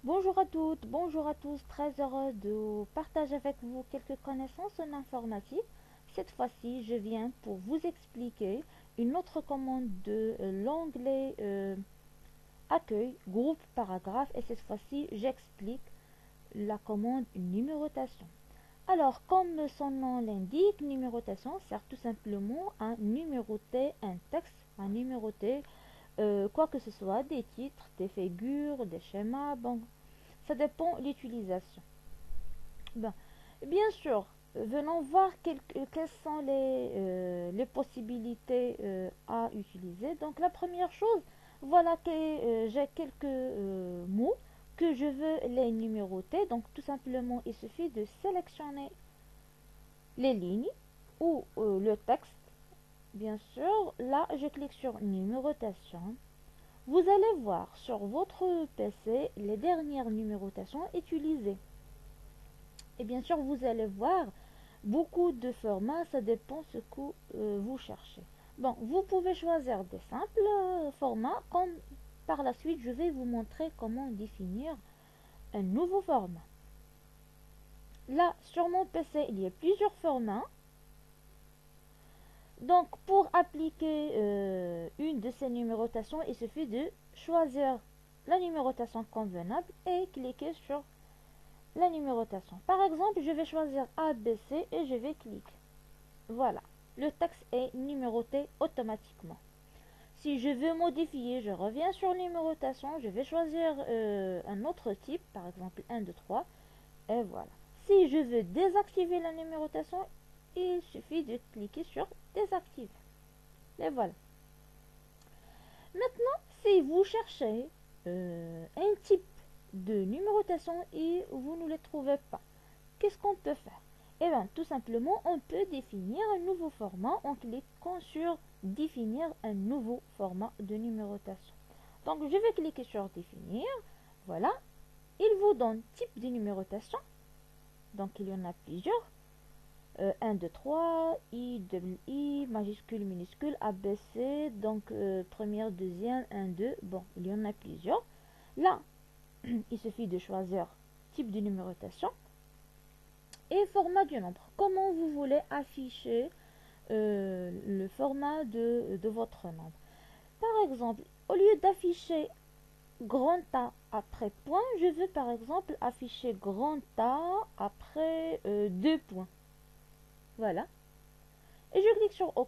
Bonjour à toutes, bonjour à tous, très heureux de partager avec vous quelques connaissances en informatique. Cette fois-ci, je viens pour vous expliquer une autre commande de l'onglet accueil, groupe, paragraphe et cette fois-ci, j'explique la commande numérotation. Alors, comme son nom l'indique, numérotation sert tout simplement à numéroter un texte, à numéroter quoi que ce soit, des titres, des figures, des schémas, bon, ça dépend de l'utilisation. Ben, bien sûr, venons voir quelles sont les possibilités à utiliser. Donc la première chose, voilà que j'ai quelques mots que je veux les numéroter. Donc tout simplement, il suffit de sélectionner les lignes ou le texte. Bien sûr, là, je clique sur numérotation. Vous allez voir sur votre PC les dernières numérotations utilisées. Et bien sûr, vous allez voir beaucoup de formats, ça dépend ce que vous cherchez. Bon, vous pouvez choisir des simples formats, comme par la suite, je vais vous montrer comment définir un nouveau format. Là, sur mon PC, il y a plusieurs formats. Donc, pour appliquer une de ces numérotations, il suffit de choisir la numérotation convenable et cliquer sur la numérotation. Par exemple, je vais choisir ABC et je vais cliquer. Voilà, le texte est numéroté automatiquement. Si je veux modifier, je reviens sur numérotation, je vais choisir un autre type, par exemple 1, 2, 3, et voilà. Si je veux désactiver la numérotation, il suffit de cliquer sur désactiver. Et voilà. Maintenant, si vous cherchez un type de numérotation et vous ne le trouvez pas, qu'est-ce qu'on peut faire? Eh bien, tout simplement, on peut définir un nouveau format en cliquant sur définir un nouveau format de numérotation. Donc, je vais cliquer sur définir. Voilà. Il vous donne type de numérotation. Donc, il y en a plusieurs. 1, 2, 3, I, double I, majuscule, minuscule, ABC. Donc, première, deuxième, 1, 2. Bon, il y en a plusieurs. Là, il suffit de choisir type de numérotation et format du nombre. Comment vous voulez afficher le format de votre nombre. Par exemple, au lieu d'afficher grand A après point, je veux par exemple afficher grand A après 2 points. Voilà. Et je clique sur OK.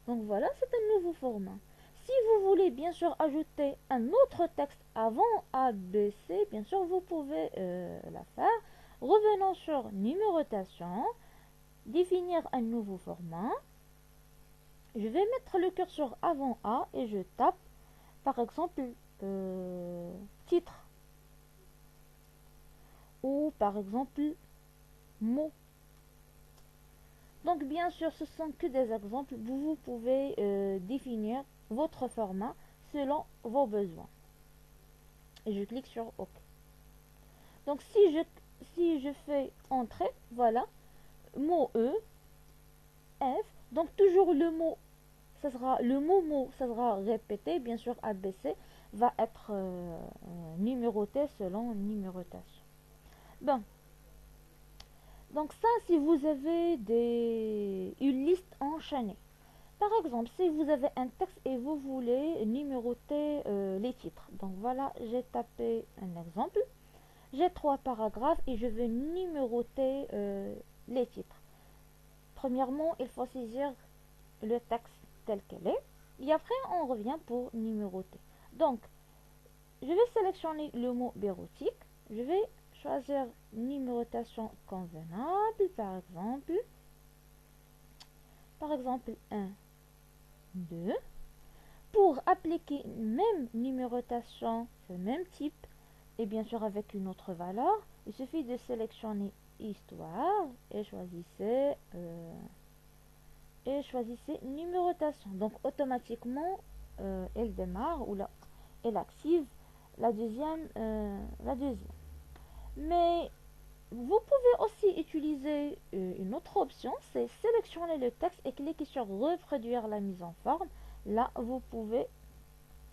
Donc voilà, c'est un nouveau format. Si vous voulez bien sûr ajouter un autre texte avant ABC, bien sûr vous pouvez la faire. Revenons sur numérotation, définir un nouveau format. Je vais mettre le curseur avant A et je tape par exemple titre ou par exemple mot. Donc bien sûr ce sont que des exemples, vous pouvez définir votre format selon vos besoins. Et je clique sur OK. Donc si je fais entrer, voilà, mot E, F, donc toujours le mot ça sera le mot, ça sera répété, bien sûr ABC va être numéroté selon numérotation. Bon, donc ça si vous avez une liste enchaînée. Par exemple, si vous avez un texte et vous voulez numéroter les titres. Donc voilà, j'ai tapé un exemple. J'ai 3 paragraphes et je veux numéroter les titres. Premièrement, il faut saisir le texte tel qu'elle est. Et après, on revient pour numéroter. Donc, je vais sélectionner le mot bureautique. Je vais choisir numérotation convenable, par exemple 1, 2. Pour appliquer même numérotation, ce même type, et bien sûr avec une autre valeur, il suffit de sélectionner histoire et choisissez numérotation. Donc automatiquement, elle démarre ou là, elle active la deuxième. Mais vous pouvez aussi utiliser une autre option, c'est sélectionner le texte et cliquer sur reproduire la mise en forme. Là, vous pouvez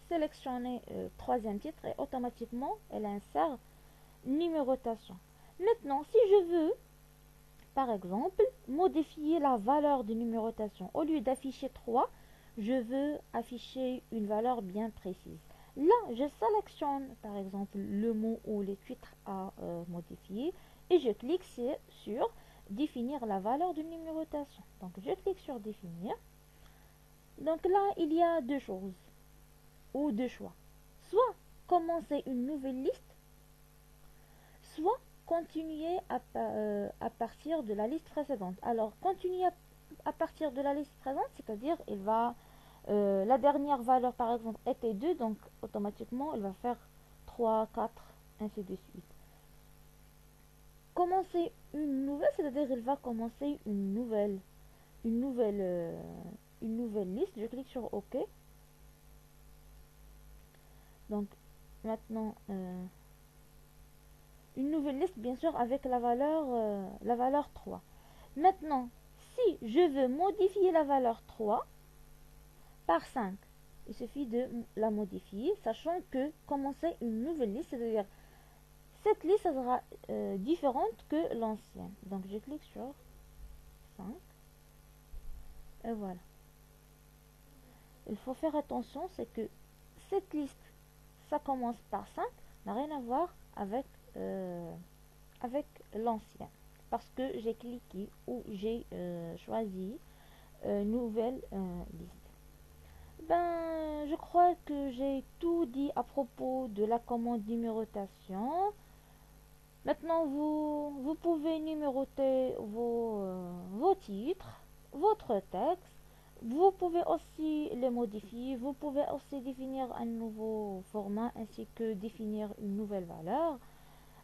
sélectionner troisième titre et automatiquement elle insère numérotation. Maintenant, si je veux, par exemple, modifier la valeur de numérotation, au lieu d'afficher 3, je veux afficher une valeur bien précise. Là, je sélectionne par exemple le mot ou les titres à modifier et je clique sur définir la valeur de numérotation. Donc, je clique sur définir. Donc là, il y a deux choses ou deux choix. Soit commencer une nouvelle liste, soit continuer à partir de la liste précédente. Alors, continuer à partir de la liste présente, c'est-à-dire il va la dernière valeur par exemple était 2, donc automatiquement il va faire 3, 4, ainsi de suite. Commencer une nouvelle, c'est-à-dire il va commencer une nouvelle, euh, une nouvelle liste. Je clique sur OK. Donc maintenant, une nouvelle liste bien sûr avec la valeur 3. Maintenant, si je veux modifier la valeur 3 par 5, il suffit de la modifier, sachant que commencer une nouvelle liste, c'est-à-dire cette liste sera différente que l'ancienne. Donc je clique sur 5 et voilà. Il faut faire attention, c'est que cette liste, ça commence par 5, n'a rien à voir avec l'ancien. Parce que j'ai cliqué ou j'ai choisi nouvelle liste. Ben, je crois que j'ai tout dit à propos de la commande numérotation. Maintenant, vous pouvez numéroter vos titres, votre texte. Vous pouvez aussi les modifier. Vous pouvez aussi définir un nouveau format ainsi que définir une nouvelle valeur.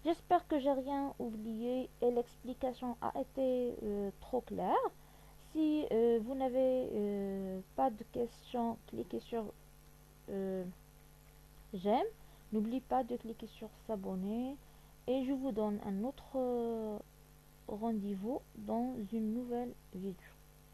J'espère que j'ai rien oublié et l'explication a été trop claire. Si vous n'avez pas de questions, cliquez sur euh, j'aime. N'oublie pas de cliquer sur s'abonner et je vous donne un autre rendez-vous dans une nouvelle vidéo.